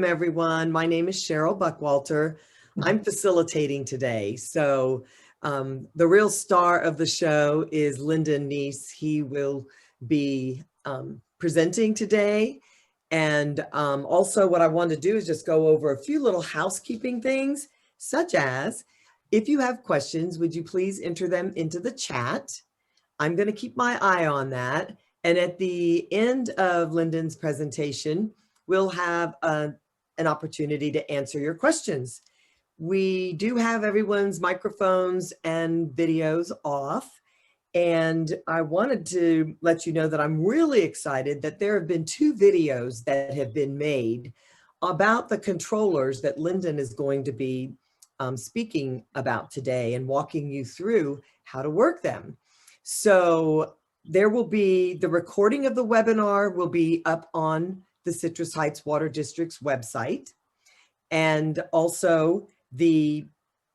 everyone. My name is Cheryl Buckwalter. I'm facilitating today. So the real star of the show is Lyndon. He will be presenting today. And also what I want to do is just go over a few little housekeeping things, such as, if you have questions, would you please enter them into the chat? I'm going to keep my eye on that. And at the end of Lyndon's presentation, we'll have an opportunity to answer your questions. We do have everyone's microphones and videos off. And I wanted to let you know that I'm really excited that there have been 2 videos that have been made about the controllers that Lyndon is going to be speaking about today and walking you through how to work them. So there will be, the recording of the webinar will be up on the Citrus Heights Water District's website. And also the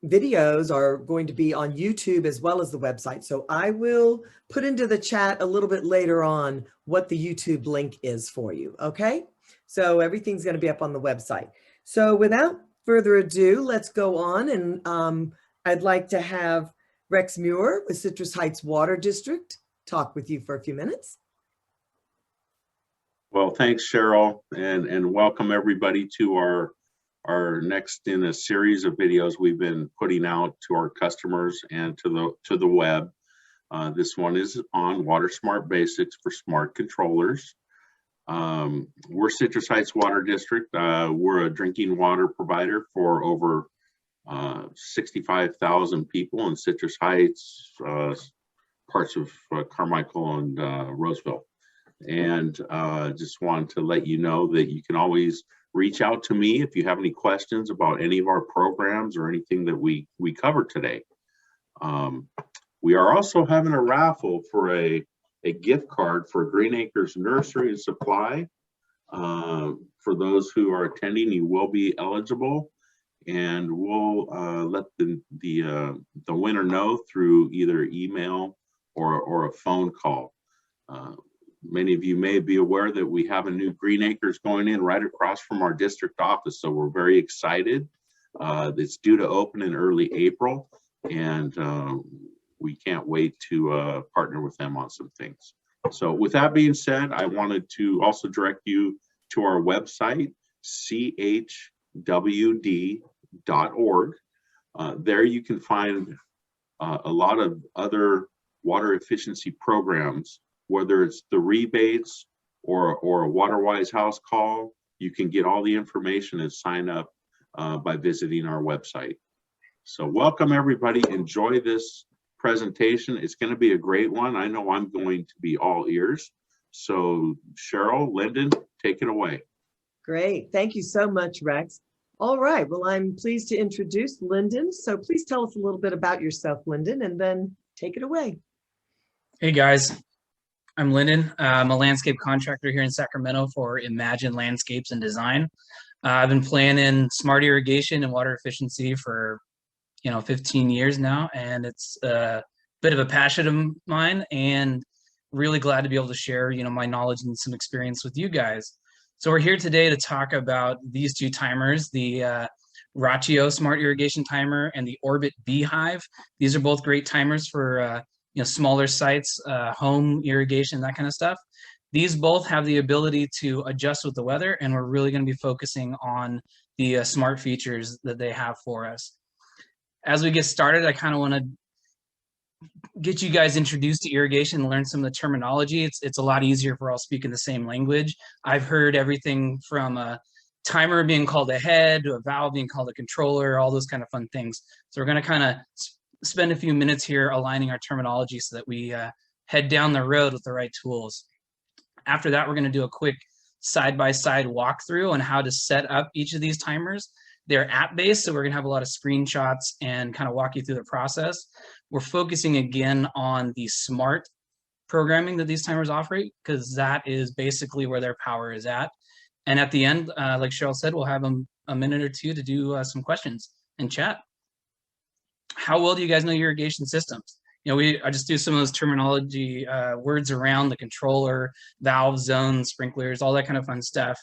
videos are going to be on YouTube as well as the website. So I will put into the chat a little bit later on what the YouTube link is for you, okay? So everything's going to be up on the website. So without further ado, let's go on. And I'd like to have Rex Muir with Citrus Heights Water District talk with you for a few minutes. Well, thanks, Cheryl, and welcome everybody to our next in a series of videos we've been putting out to our customers and to the web. This one is on Water Smart Basics for Smart Controllers. We're Citrus Heights Water District. We're a drinking water provider for over 65,000 people in Citrus Heights, parts of Carmichael and Roseville. And just wanted to let you know that you can always reach out to me if you have any questions about any of our programs or anything that we cover today. We are also having a raffle for a gift card for Green Acres Nursery and Supply. For those who are attending, you will be eligible, and we'll let the winner know through either email or a phone call. Many of you may be aware that we have a new Green Acres going in right across from our district office, so we're very excited. It's due to open in early April, and we can't wait to partner with them on some things. So with that being said, I wanted to also direct you to our website, chwd.org. There you can find a lot of other water efficiency programs, whether it's the rebates or a WaterWise house call. You can get all the information and sign up by visiting our website. So welcome everybody, enjoy this presentation. It's going to be a great one. I know I'm going to be all ears. So Cheryl, Lyndon, take it away. Great, thank you so much, Rex. All right, well, I'm pleased to introduce Lyndon. So please tell us a little bit about yourself, Lyndon, and then take it away. Hey guys, I'm Lyndon. I'm a landscape contractor here in Sacramento for Imagine Landscapes and Design. I've been planning smart irrigation and water efficiency for 15 years now, and it's a bit of a passion of mine, and really glad to be able to share my knowledge and some experience with you guys. So we're here today to talk about these 2 timers, the Rachio Smart Irrigation Timer and the Orbit Beehive. These are both great timers for smaller sites, home irrigation, that kind of stuff. These both have the ability to adjust with the weather, and we're really going to be focusing on the smart features that they have for us. As we get started, I kind of want to get you guys introduced to irrigation and learn some of the terminology. It's a lot easier if we're all speaking the same language. I've heard everything from a timer being called a head to a valve being called a controller, all those kind of fun things. So we're going to kind of spend a few minutes here aligning our terminology so that we head down the road with the right tools. After that, we're going to do a quick side-by-side walkthrough on how to set up each of these timers. They're app-based, so we're going to have a lot of screenshots and kind of walk you through the process. We're focusing again on the smart programming that these timers operate, because that is basically where their power is at. And at the end, like Cheryl said, we'll have a minute or 2 to do some questions and chat. How well do you guys know irrigation systems? I just do some of those terminology words around the controller, valve, zones, sprinklers, all that kind of fun stuff.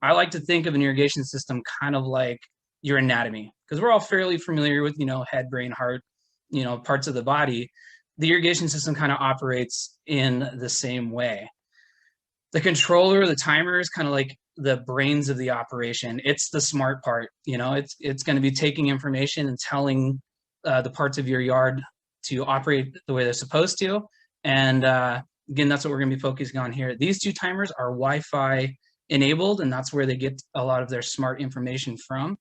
I like to think of an irrigation system kind of like your anatomy, because we're all fairly familiar with, head, brain, heart, parts of the body. The irrigation system kind of operates in the same way. The controller, the timer is kind of like the brains of the operation. It's the smart part, it's going to be taking information and telling the parts of your yard to operate the way they're supposed to. And again, that's what we're going to be focusing on here. These two timers are Wi-Fi enabled, and that's where they get a lot of their smart information from.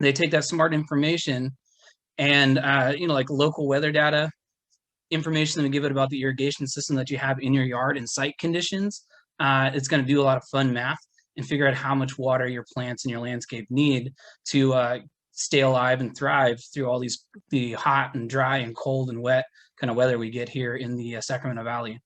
They take that smart information and, like local weather data, information that give it about the irrigation system that you have in your yard and site conditions. It's going to do a lot of fun math and figure out how much water your plants and your landscape need to stay alive and thrive through all the hot and dry and cold and wet kind of weather we get here in the Sacramento Valley.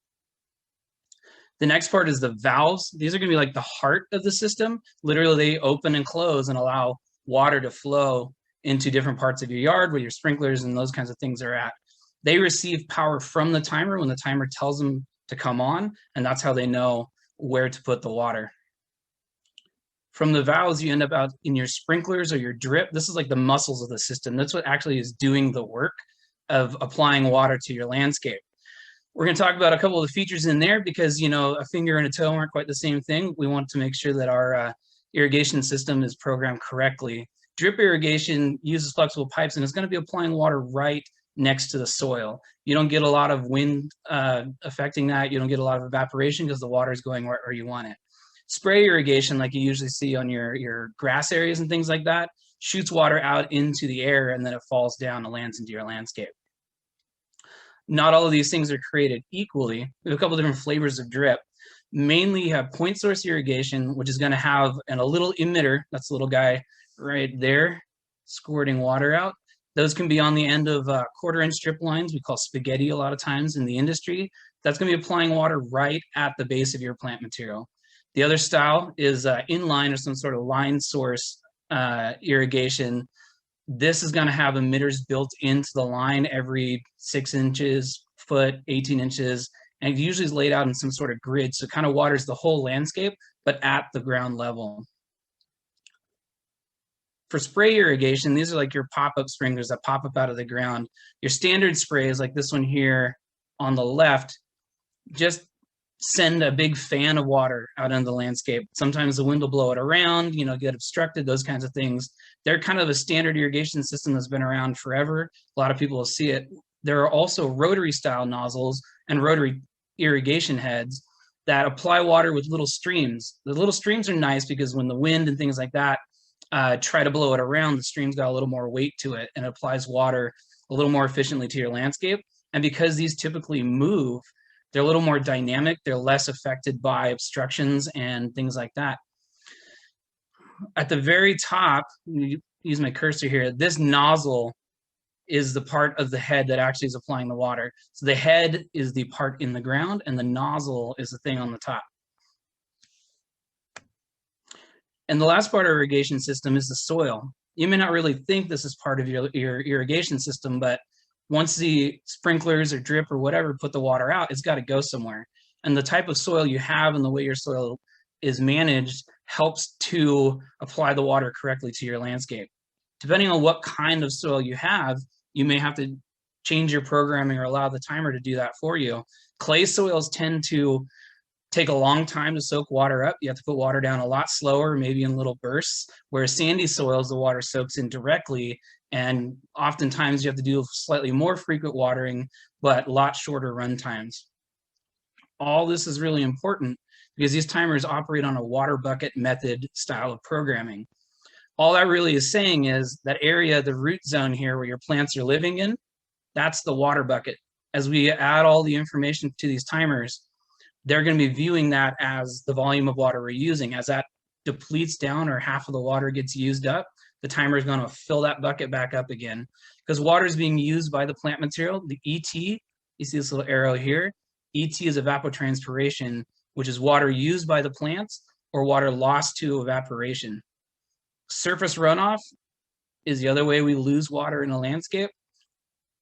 The next part is the valves. These are going to be like the heart of the system. Literally, they open and close and allow water to flow into different parts of your yard where your sprinklers and those kinds of things are at. They receive power from the timer when the timer tells them to come on, and that's how they know where to put the water. From the valves, you end up out in your sprinklers or your drip. This is like the muscles of the system. That's what actually is doing the work of applying water to your landscape. We're going to talk about a couple of the features in there because, a finger and a toe aren't quite the same thing. We want to make sure that our irrigation system is programmed correctly. Drip irrigation uses flexible pipes and it's going to be applying water right next to the soil. You don't get a lot of wind affecting that. You don't get a lot of evaporation because the water is going where you want it. Spray irrigation, like you usually see on your grass areas and things like that, shoots water out into the air and then it falls down and lands into your landscape. Not all of these things are created equally. We have a couple different flavors of drip. Mainly you have point source irrigation, which is going to have a little emitter. That's the little guy right there squirting water out. Those can be on the end of 1/4-inch strip lines. We call spaghetti a lot of times in the industry. That's going to be applying water right at the base of your plant material. The other style is inline or some sort of line source irrigation. This is going to have emitters built into the line every 6 inches, foot, 18 inches, and it usually is laid out in some sort of grid. So it kind of waters the whole landscape, but at the ground level. For spray irrigation, these are like your pop-up sprinklers that pop up out of the ground. Your standard sprays, like this one here on the left, just send a big fan of water out into the landscape. Sometimes the wind will blow it around, get obstructed, those kinds of things. They're kind of a standard irrigation system that's been around forever. A lot of people will see it. There are also rotary style nozzles and rotary irrigation heads that apply water with little streams. The little streams are nice because when the wind and things like that try to blow it around, the stream's got a little more weight to it and it applies water a little more efficiently to your landscape. And because these typically move, they're a little more dynamic. They're less affected by obstructions and things like that. At the very top, use my cursor here, this nozzle is the part of the head that actually is applying the water. So the head is the part in the ground and the nozzle is the thing on the top. And the last part of our irrigation system is the soil. You may not really think this is part of your irrigation system, but once the sprinklers or drip or whatever put the water out, it's got to go somewhere. And the type of soil you have and the way your soil is managed helps to apply the water correctly to your landscape. Depending on what kind of soil you have, you may have to change your programming or allow the timer to do that for you. Clay soils tend to take a long time to soak water up. You have to put water down a lot slower, maybe in little bursts, whereas sandy soils, the water soaks in directly, and oftentimes you have to do slightly more frequent watering, but a lot shorter run times. All this is really important because these timers operate on a water bucket method style of programming. All that really is saying is that area, the root zone here where your plants are living in, that's the water bucket. As we add all the information to these timers, they're going to be viewing that as the volume of water we're using. As that depletes down or half of the water gets used up, the timer is going to fill that bucket back up again because water is being used by the plant material. The ET, you see this little arrow here, ET is evapotranspiration, which is water used by the plants or water lost to evaporation. Surface runoff is the other way we lose water in a landscape,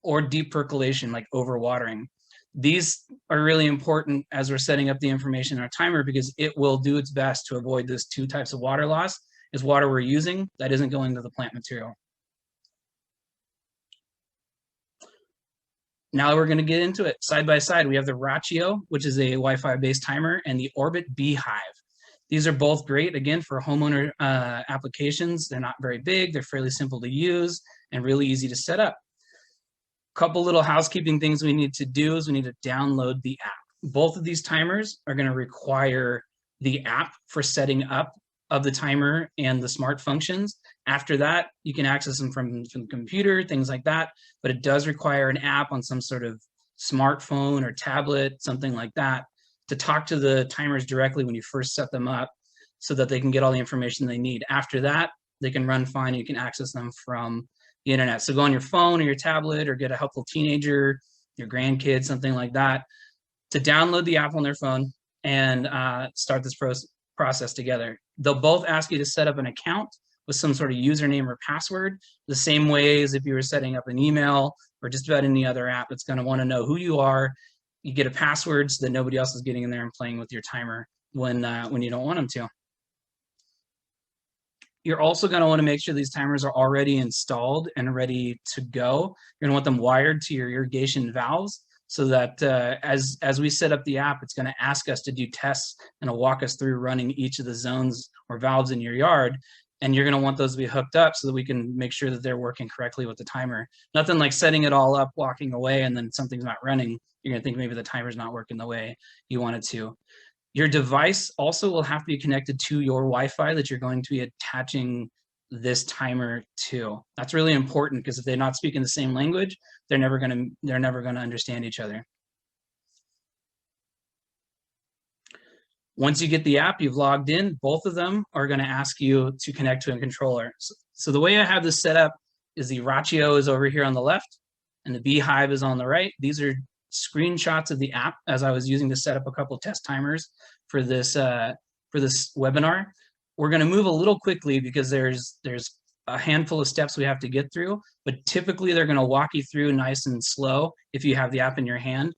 or deep percolation, like overwatering. These are really important as we're setting up the information in our timer, because it will do its best to avoid those two types of water loss. Is water we're using that isn't going to the plant material. Now we're going to get into it side by side. We have the Rachio, which is a Wi-Fi based timer, and the Orbit Beehive. These are both great, again, for homeowner applications. They're not very big, they're fairly simple to use and really easy to set up. Couple little housekeeping things we need to do is we need to download the app. Both of these timers are going to require the app for setting up of the timer and the smart functions. After that, you can access them from the computer, things like that, but it does require an app on some sort of smartphone or tablet, something like that, to talk to the timers directly when you first set them up so that they can get all the information they need. After that, they can run fine and you can access them from the internet. So go on your phone or your tablet or get a helpful teenager, your grandkids, something like that, to download the app on their phone and start this process together. They'll both ask you to set up an account with some sort of username or password, the same way as if you were setting up an email or just about any other app. It's going to want to know who you are. You get a password so that nobody else is getting in there and playing with your timer when you don't want them to. You're also going to want to make sure these timers are already installed and ready to go. You're going to want them wired to your irrigation valves so that as we set up the app, it's going to ask us to do tests and it'll walk us through running each of the zones or valves in your yard. And you're going to want those to be hooked up so that we can make sure that they're working correctly with the timer. Nothing like setting it all up, walking away, and then something's not running. You're going to think maybe the timer's not working the way you want it to. Your device also will have to be connected to your Wi-Fi that you're going to be attaching this timer to. That's really important because if they're not speaking the same language, they're never going to understand each other. Once you get the app, you've logged in, both of them are going to ask you to connect to a controller. So the way I have this set up is the Rachio is over here on the left and the Beehive is on the right. These are screenshots of the app as I was using to set up a couple of test timers for this webinar. We're going to move a little quickly because there's a handful of steps we have to get through, but typically they're going to walk you through nice and slow if you have the app in your hand.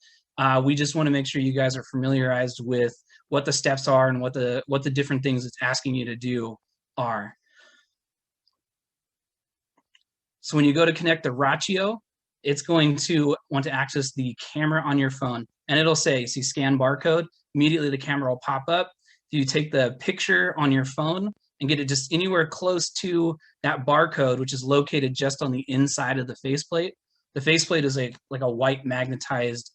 We just want to make sure you guys are familiarized with what the steps are and what the different things it's asking you to do are. So when you go to connect the Rachio, it's going to want to access the camera on your phone, and it'll say, see, scan barcode. Immediately the camera will pop up. If you take the picture on your phone and get it just anywhere close to that barcode, which is located just on the inside of the faceplate. The faceplate is like a white magnetized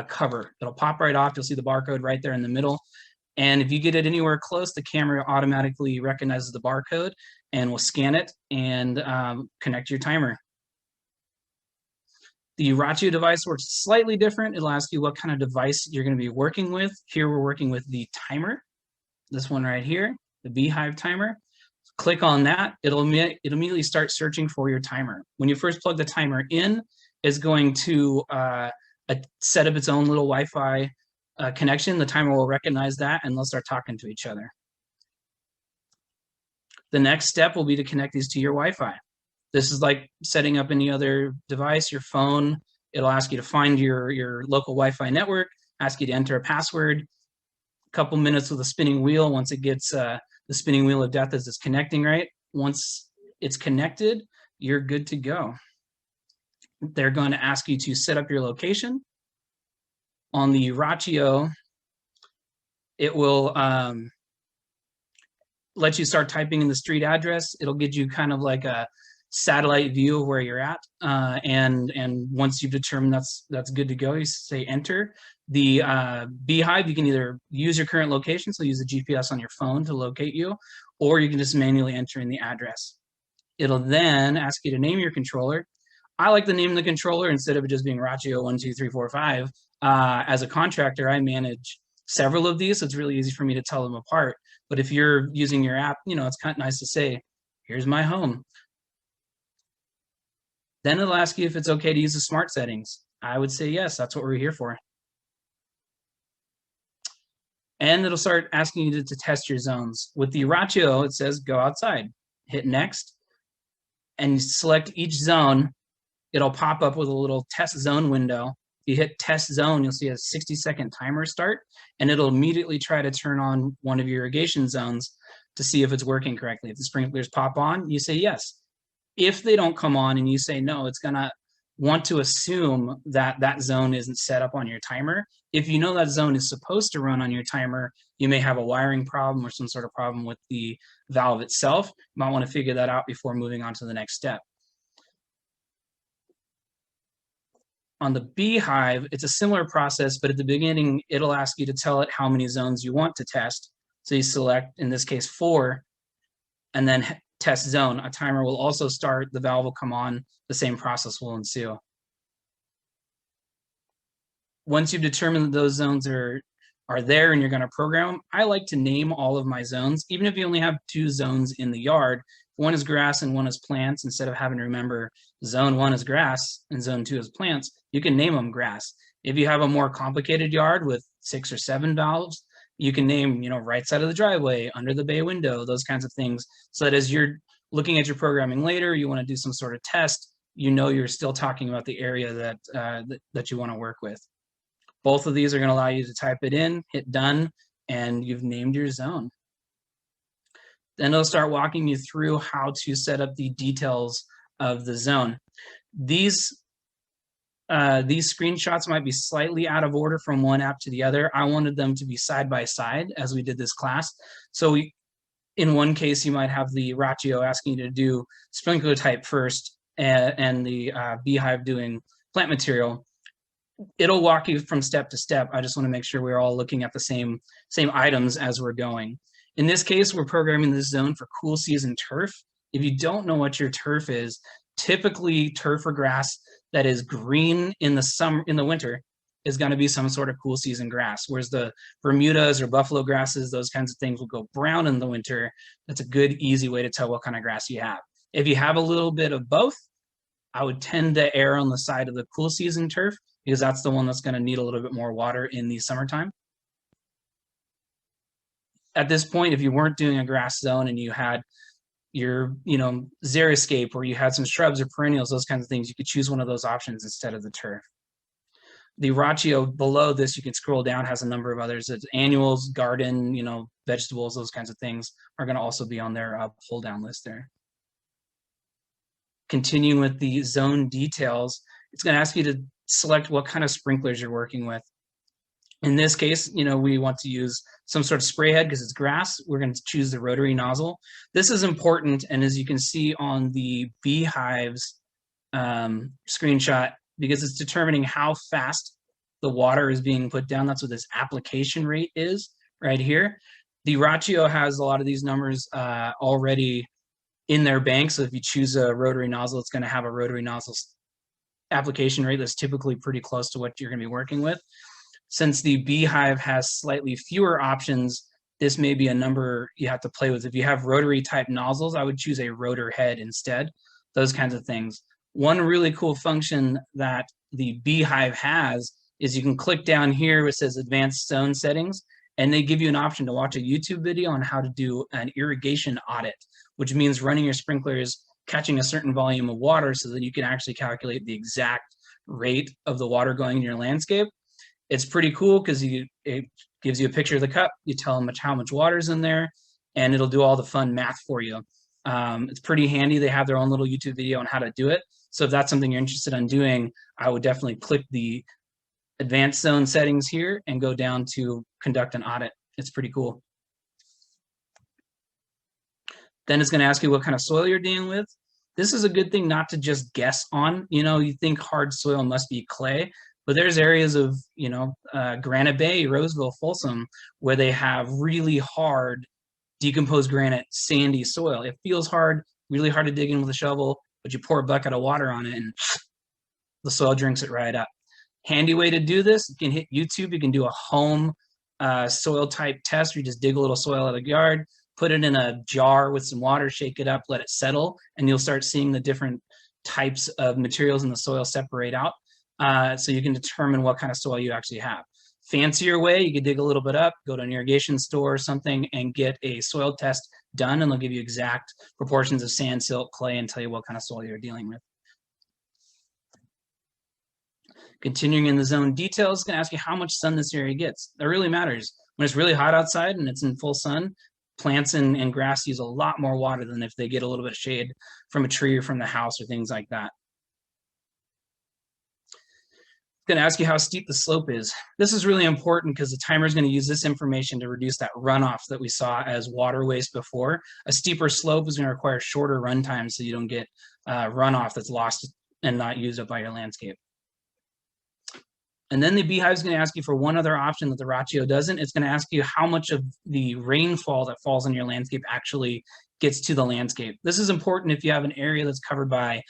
cover. It'll pop right off. You'll see the barcode right there in the middle. And if you get it anywhere close, the camera automatically recognizes the barcode and will scan it and connect your timer. The Rachio device works slightly different. It'll ask you what kind of device you're going to be working with. Here we're working with the timer, this one right here, the Beehive timer. Click on that. It'll immediately start searching for your timer. When you first plug the timer in, it's going to set up its own little Wi-Fi connection. The timer will recognize that and they'll start talking to each other. The next step will be to connect these to your Wi-Fi. This is like setting up any other device, your phone. It'll ask you to find your local Wi-Fi network, ask you to enter a password, a couple minutes with a spinning wheel. Once it gets the spinning wheel of death as it's connecting, right? Once it's connected, you're good to go. They're going to ask you to set up your location. On the Rachio, it will let you start typing in the street address. It'll give you kind of like a satellite view of where you're at, and once you've determined that's good to go, you say enter. The Beehive, you can either use your current location, so use the GPS on your phone to locate you, or you can just manually enter in the address. It'll then ask you to name your controller. I like to name the controller instead of it just being Rachio 1, 2, 3, 4, 5. As a contractor, I manage several of these, so it's really easy for me to tell them apart. But if you're using your app, you know, it's kind of nice to say, here's my home. Then it'll ask you if it's okay to use the smart settings. I would say yes, that's what we're here for. And it'll start asking you to test your zones. With the Rachio, it says go outside. Hit next, and select each zone. It'll pop up with a little test zone window. you hit test zone, you'll see a 60-second timer start, and it'll immediately try to turn on one of your irrigation zones to see if it's working correctly. If the sprinklers pop on, you say yes. If they don't come on and you say no, it's gonna want to assume that that zone isn't set up on your timer. If you know that zone is supposed to run on your timer, you may have a wiring problem or some sort of problem with the valve itself. You might want to figure that out before moving on to the next step. On the Beehive, it's a similar process, but at the beginning, it'll ask you to tell it how many zones you want to test. So you select, in this case, 4, and then test zone. A timer will also start, the valve will come on, the same process will ensue. Once you've determined that those zones are there and you're going to program them, I like to name all of my zones, even if you only have 2 zones in the yard. One is grass and one is plants. Instead of having to remember zone 1 is grass and zone 2 is plants, you can name them grass. If you have a more complicated yard with 6 or 7 valves, you can name, right side of the driveway, under the bay window, those kinds of things, so that as you're looking at your programming later, you want to do some sort of test, you're still talking about the area that you want to work with. Both of these are going to allow you to type it in, hit done, and you've named your zone. Then it'll start walking you through how to set up the details of the zone. These screenshots might be slightly out of order from one app to the other. I wanted them to be side by side as we did this class. So in one case, you might have the Rachio asking you to do sprinkler type first and the Beehive doing plant material. It'll walk you from step to step. I just want to make sure we're all looking at the same items as we're going. In this case, we're programming this zone for cool season turf. If you don't know what your turf is, typically turf or grass that is green in the winter is going to be some sort of cool season grass, whereas the Bermudas or buffalo grasses, those kinds of things will go brown in the winter. That's a good, easy way to tell what kind of grass you have. If you have a little bit of both, I would tend to err on the side of the cool season turf because that's the one that's going to need a little bit more water in the summertime. At this point, if you weren't doing a grass zone and you had your, xeriscape, or you had some shrubs or perennials, those kinds of things, you could choose one of those options instead of the turf. The Rachio below this, you can scroll down, has a number of others. It's annuals, garden, vegetables, those kinds of things are going to also be on their pull down list there. Continuing with the zone details, it's going to ask you to select what kind of sprinklers you're working with. In this case, we want to use some sort of spray head because it's grass. We're going to choose the rotary nozzle. This is important, and as you can see on the Beehive's screenshot, because it's determining how fast the water is being put down. That's what this application rate is right here. The Rachio has a lot of these numbers already in their bank, so if you choose a rotary nozzle, it's going to have a rotary nozzle application rate that's typically pretty close to what you're going to be working with. Since the Beehive has slightly fewer options, this may be a number you have to play with. If you have rotary type nozzles, I would choose a rotor head instead, those kinds of things. One really cool function that the Beehive has is you can click down here where it says advanced zone settings, and they give you an option to watch a YouTube video on how to do an irrigation audit, which means running your sprinklers, catching a certain volume of water so that you can actually calculate the exact rate of the water going in your landscape. It's pretty cool because it gives you a picture of the cup, you tell them how much water's in there, and it'll do all the fun math for you. It's pretty handy. They have their own little YouTube video on how to do it. So if that's something you're interested in doing, I would definitely click the advanced zone settings here and go down to conduct an audit. It's pretty cool. Then it's going to ask you what kind of soil you're dealing with. This is a good thing not to just guess on. You think hard soil must be clay, but there's areas of, Granite Bay, Roseville, Folsom, where they have really hard decomposed granite, sandy soil. It feels hard, really hard to dig in with a shovel, but you pour a bucket of water on it and the soil drinks it right up. Handy way to do this, you can hit YouTube, you can do a home soil type test where you just dig a little soil out of the yard, put it in a jar with some water, shake it up, let it settle, and you'll start seeing the different types of materials in the soil separate out. So you can determine what kind of soil you actually have. Fancier way, you could dig a little bit up, go to an irrigation store or something and get a soil test done, and they'll give you exact proportions of sand, silt, clay, and tell you what kind of soil you're dealing with. Continuing in the zone details, it's going to ask you how much sun this area gets. That really matters. When it's really hot outside and it's in full sun, plants and grass use a lot more water than if they get a little bit of shade from a tree or from the house or things like that. It's going to ask you how steep the slope is. This is really important because the timer is going to use this information to reduce that runoff that we saw as water waste before. A steeper slope is going to require shorter run times so you don't get runoff that's lost and not used up by your landscape. And then the Beehive is going to ask you for one other option that the Rachio doesn't. It's going to ask you how much of the rainfall that falls on your landscape actually gets to the landscape. This is important if you have an area that's covered by,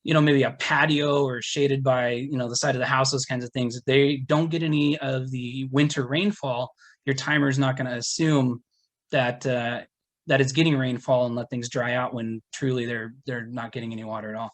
you know, maybe a patio or shaded by, you know, the side of the house, those kinds of things. If they don't get any of the winter rainfall, your timer is not going to assume that that it's getting rainfall and let things dry out when truly they're not getting any water at all.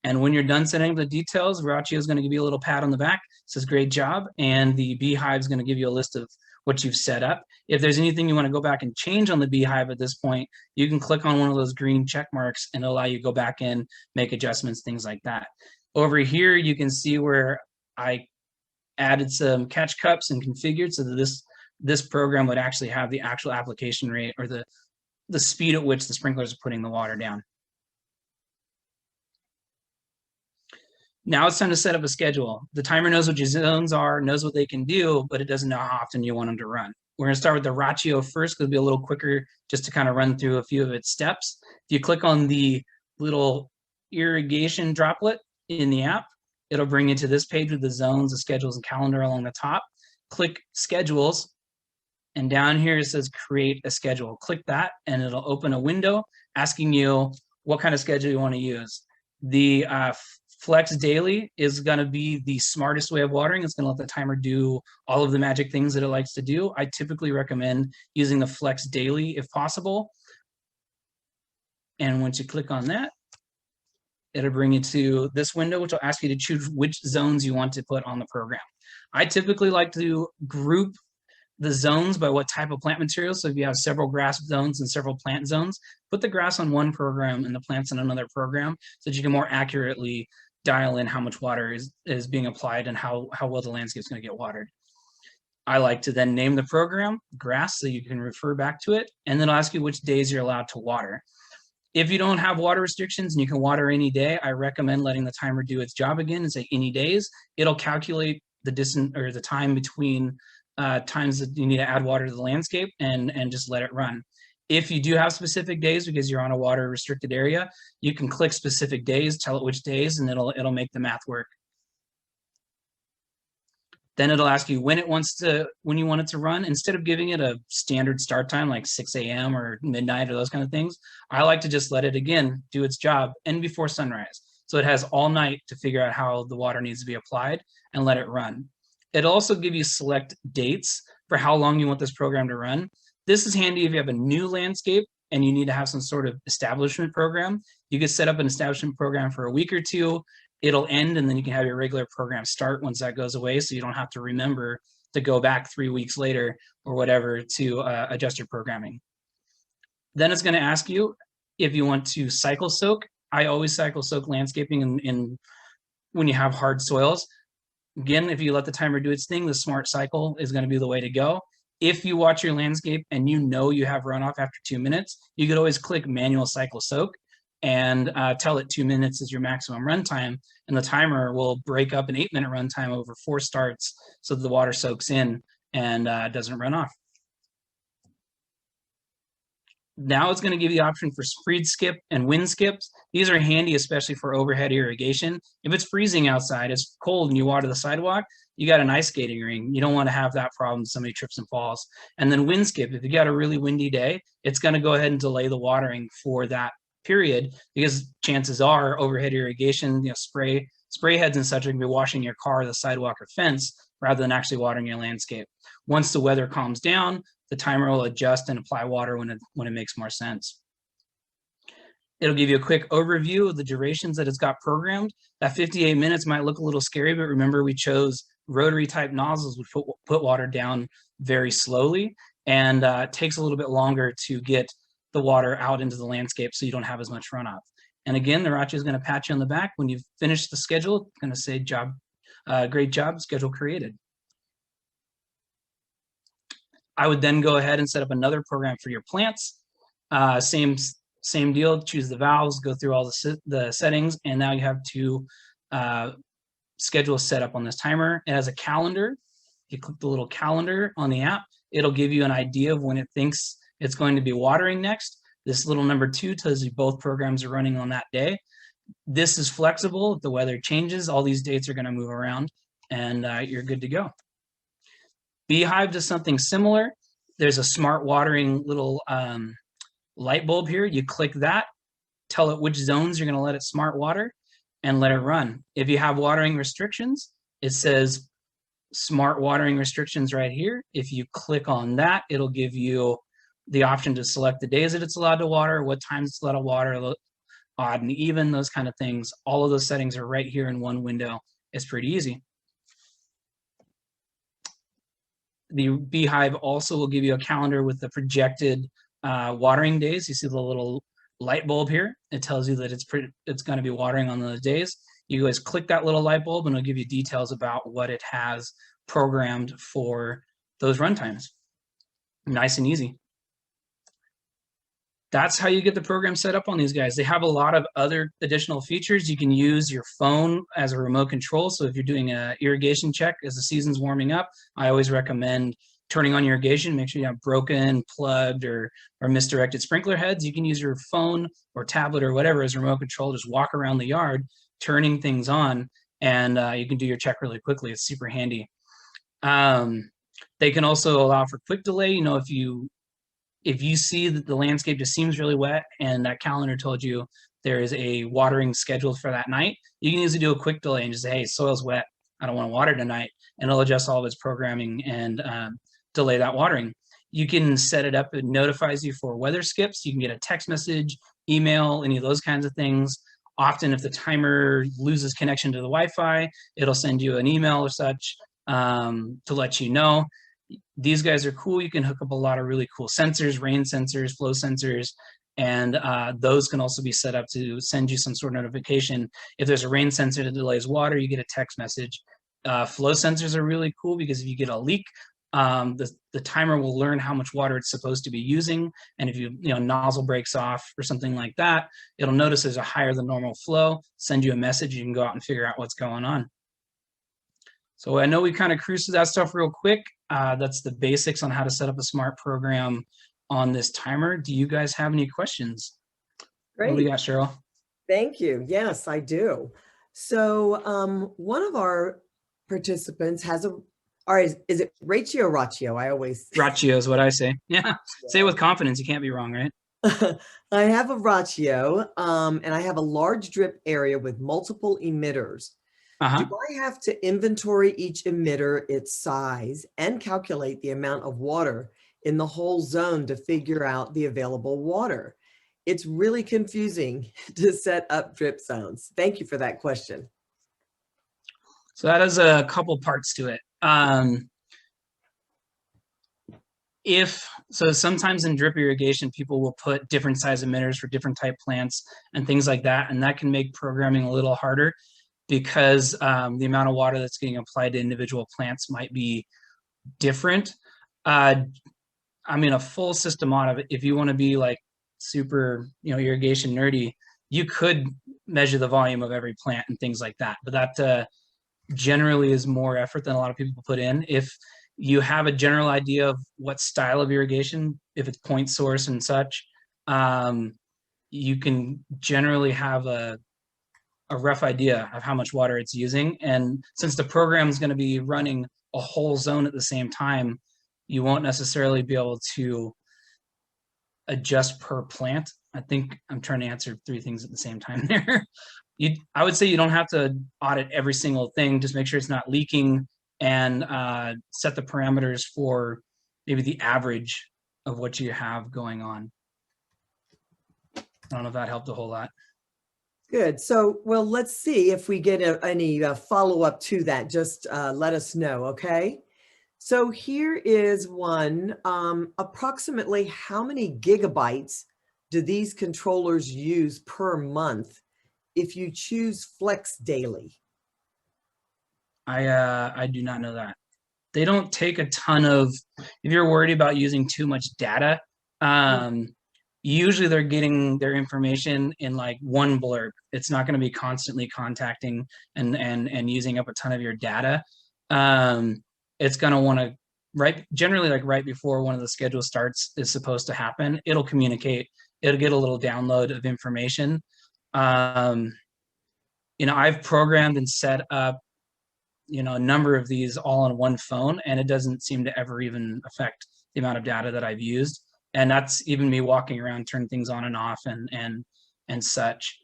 And when you're done setting the details, Rachio is going to give you a little pat on the back. It says, great job. And the Beehive is going to give you a list of what you've set up. If there's anything you want to go back and change on the Beehive at this point, you can click on one of those green check marks and it'll allow you to go back in, make adjustments, things like that. Over here, you can see where I added some catch cups and configured so that this program would actually have the actual application rate or the speed at which the sprinklers are putting the water down. Now it's time to set up a schedule. The timer knows what your zones are, knows what they can do, but it doesn't know how often you want them to run. We're going to start with the Rachio first because it'll be a little quicker just to kind of run through a few of its steps. If you click on the little irrigation droplet in the app, it'll bring you to this page with the zones, the schedules, and calendar along the top. Click schedules, and down here it says create a schedule. Click that, and it'll open a window asking you what kind of schedule you want to use. The Flex Daily is going to be the smartest way of watering. It's going to let the timer do all of the magic things that it likes to do. I typically recommend using the Flex Daily if possible. And once you click on that, it'll bring you to this window, which will ask you to choose which zones you want to put on the program. I typically like to group the zones by what type of plant material. So if you have several grass zones and several plant zones, put the grass on one program and the plants on another program so that you can more accurately dial in how much water is being applied and how well the landscape is going to get watered. I like to then name the program grass so you can refer back to it, and then I'll ask you which days you're allowed to water. If you don't have water restrictions and you can water any day, I recommend letting the timer do its job again and say any days. It'll calculate the distance or the time between times that you need to add water to the landscape and just let it run. If you do have specific days because you're on a water restricted area, you can click specific days, tell it which days, and it'll make the math work. Then it'll ask you when you want it to run. Instead of giving it a standard start time like 6 a.m. or midnight or those kind of things, I like to just let it again do its job and before sunrise. So it has all night to figure out how the water needs to be applied and let it run. It'll also give you select dates for how long you want this program to run. This is handy if you have a new landscape and you need to have some sort of establishment program. You can set up an establishment program for a week or two. It'll end, and then you can have your regular program start once that goes away, so you don't have to remember to go back 3 weeks later or whatever to adjust your programming. Then it's going to ask you if you want to cycle soak. I always cycle soak landscaping in when you have hard soils. Again, if you let the timer do its thing, the smart cycle is going to be the way to go. If you watch your landscape and you know you have runoff after 2 minutes, you could always click manual cycle soak and tell it 2 minutes is your maximum runtime, and the timer will break up an 8-minute runtime over 4 starts so that the water soaks in and doesn't run off. Now it's going to give you the option for freeze skip and wind skips. These are handy, especially for overhead irrigation. If it's freezing outside, it's cold, and you water the sidewalk, you got an ice skating ring. You don't want to have that problem, somebody trips and falls. And then wind skip, if you got a really windy day, it's going to go ahead and delay the watering for that period, because chances are overhead irrigation, spray heads and such are going to be washing your car, the sidewalk, or fence rather than actually watering your landscape. Once the weather calms down, the timer will adjust and apply water when it makes more sense. It'll give you a quick overview of the durations that it's got programmed. That 58 minutes might look a little scary, but remember we chose rotary type nozzles which put water down very slowly, and it takes a little bit longer to get the water out into the landscape so you don't have as much runoff. And again, the Rachio is going to pat you on the back. When you've finished the schedule, it's going to say great job, schedule created. I would then go ahead and set up another program for your plants. Same deal, choose the valves, go through all the settings, and now you have to schedule set up on this timer. It has a calendar. You click the little calendar on the app, it'll give you an idea of when it thinks it's going to be watering next. This little number 2 tells you both programs are running on that day. This is flexible. If the weather changes, all these dates are going to move around, and you're good to go. Beehive does something similar. There's a smart watering little light bulb here. You click that, tell it which zones you're going to let it smart water, and let it run. If you have watering restrictions, it says smart watering restrictions right here. If you click on that, it'll give you the option to select the days that it's allowed to water, what times it's allowed to water, odd and even, those kind of things. All of those settings are right here in one window. It's pretty easy. The Beehive also will give you a calendar with the projected watering days. You see the little light bulb here. It tells you that it's going to be watering on those days. You guys click that little light bulb and it'll give you details about what it has programmed for those runtimes. Nice and easy. That's how you get the program set up on these guys. They have a lot of other additional features. You can use your phone as a remote control. So if you're doing an irrigation check as the season's warming up, I always recommend turning on your irrigation. Make sure you have broken, plugged, or misdirected sprinkler heads. You can use your phone or tablet or whatever as a remote control. Just walk around the yard, turning things on, and you can do your check really quickly. It's super handy. They can also allow for quick delay. You know, if you see that the landscape just seems really wet and that calendar told you there is a watering scheduled for that night, you can easily do a quick delay and just say, hey, soil's wet, I don't want to water tonight, and it'll adjust all of its programming and delay that watering. You can set it up, it notifies you for weather skips. You can get a text message, email, any of those kinds of things. Often if the timer loses connection to the Wi-Fi, it'll send you an email or such to let you know. These guys are cool. You can hook up a lot of really cool sensors, rain sensors, flow sensors, and those can also be set up to send you some sort of notification. If there's a rain sensor that delays water, you get a text message. Flow sensors are really cool because if you get a leak, the timer will learn how much water it's supposed to be using, and if nozzle breaks off or something like that, it'll notice there's a higher than normal flow, send you a message, you can go out and figure out what's going on. So I know we kind of cruised through that stuff real quick. That's the basics on how to set up a smart program on this timer. Do you guys have any questions? Great. What do we got, Cheryl? Thank you. Yes, I do. So one of our participants has is it Rachio or Rachio? I always... Rachio is what I say. Yeah, say it with confidence. You can't be wrong, right? I have a Rachio and I have a large drip area with multiple emitters. Do I have to inventory each emitter, its size, and calculate the amount of water in the whole zone to figure out the available water? It's really confusing to set up drip zones. Thank you for that question. So that has a couple parts to it. Sometimes in drip irrigation, people will put different size emitters for different type plants and things like that, and that can make programming a little harder, because the amount of water that's getting applied to individual plants might be different. I mean, a full system audit, if you want to be like super, irrigation nerdy, you could measure the volume of every plant and things like that. But that generally is more effort than a lot of people put in. If you have a general idea of what style of irrigation, if it's point source and such, you can generally have a rough idea of how much water it's using. And since the program is going to be running a whole zone at the same time, you won't necessarily be able to adjust per plant. I think I'm trying to answer 3 things at the same time there. I would say you don't have to audit every single thing. Just make sure it's not leaking, and set the parameters for maybe the average of what you have going on. I don't know if that helped a whole lot. Good. So, well, let's see if we get any follow-up to that. Just let us know, okay? So here is one. Approximately how many gigabytes do these controllers use per month if you choose Flex Daily? I do not know that. They don't take a ton of, if you're worried about using too much data, usually they're getting their information in like one blurb. It's not going to be constantly contacting and using up a ton of your data. It's going to want to, generally like right before one of the schedules starts is supposed to happen, it'll communicate, it'll get a little download of information. You know, I've programmed and set up, you know, a number of these all on one phone, and it doesn't seem to ever even affect the amount of data that I've used. And that's even me walking around, turning things on and off and such.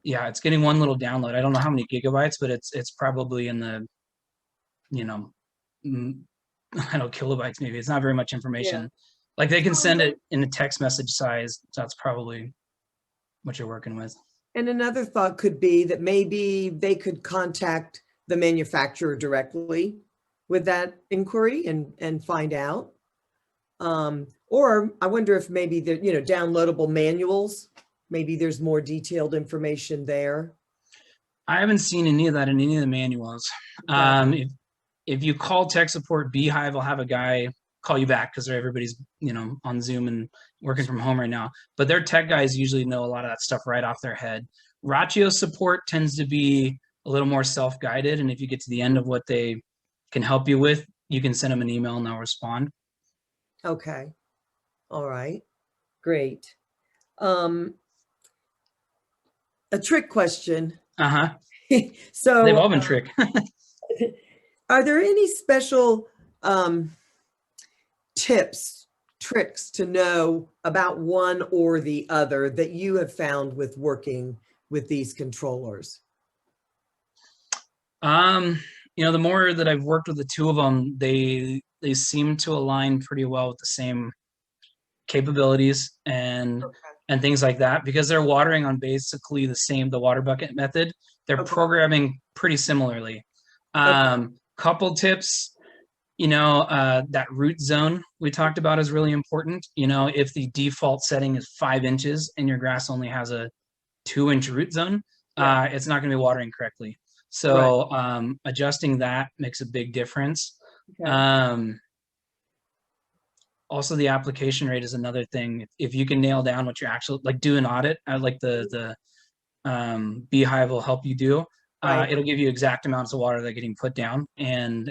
Yeah, it's getting one little download. I don't know how many gigabytes, but it's probably in the, you know, I don't know, kilobytes maybe. It's not very much information. Yeah. Like they can send it in a text message size. So that's probably what you're working with. And another thought could be that maybe they could contact the manufacturer directly with that inquiry and find out. Or I wonder if maybe the, you know, downloadable manuals, maybe there's more detailed information there. I haven't seen any of that in any of the manuals. If you call tech support, Beehive will have a guy call you back because everybody's, you know, on Zoom and working from home right now. But their tech guys usually know a lot of that stuff right off their head. Rachio support tends to be a little more self-guided, and if you get to the end of what they can help you with, you can send them an email and they'll respond. Okay. All right. Great. A trick question. Uh-huh. So they've all been trick. Are there any special tips, tricks to know about one or the other that you have found with working with these controllers? You know, the more that I've worked with the two of them, they seem to align pretty well with the same capabilities and things like that, because they're watering on basically the water bucket method. They're programming pretty similarly. Couple tips, you know, that root zone we talked about is really important. You know, if the default setting is 5 inches and your grass only has a 2-inch root zone, it's not going to be watering correctly. So adjusting that makes a big difference. Also, the application rate is another thing. If you can nail down what you're actually, like, do an audit, like the Beehive will help you do. It'll give you exact amounts of water that are getting put down, and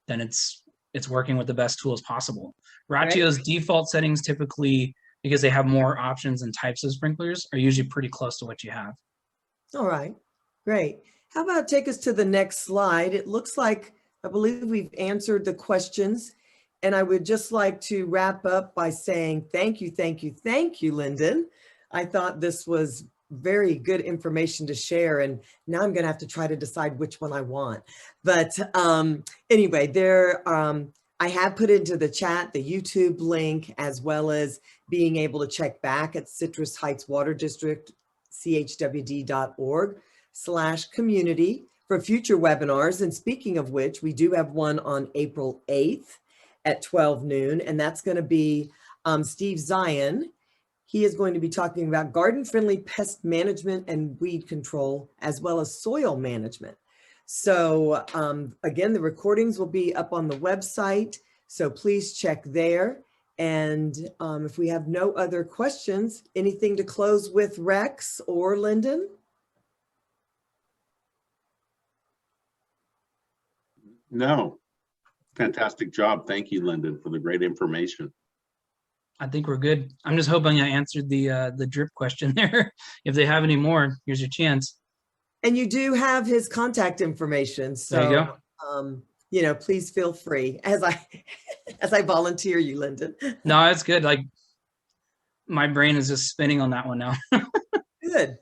then it's working with the best tools possible. Rachio's default settings typically, because they have more options and types of sprinklers, are usually pretty close to what you have. All right, great. How about take us to the next slide? It looks like, I believe we've answered the questions, and I would just like to wrap up by saying thank you, Lyndon. I thought this was very good information to share, and now I'm going to have to try to decide which one I want. But anyway, I have put into the chat the YouTube link, as well as being able to check back at Citrus Heights Water District, chwd.org/community for future webinars. And speaking of which, we do have one on April 8th at 12 noon, and that's going to be Steve Zion. He is going to be talking about garden-friendly pest management and weed control, as well as soil management. So again, the recordings will be up on the website, so please check there. And if we have no other questions, anything to close with, Rex or Lyndon? No. Fantastic job. Thank you, Lyndon, for the great information. I think we're good. I'm just hoping I answered the drip question there. If they have any more, here's your chance. And you do have his contact information. So, there you go. You know, please feel free as I volunteer you, Lyndon. No, it's good. Like, my brain is just spinning on that one now.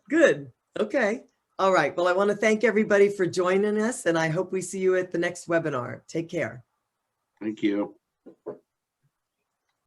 Good. Okay. All right. Well, I want to thank everybody for joining us, and I hope we see you at the next webinar. Take care. Thank you.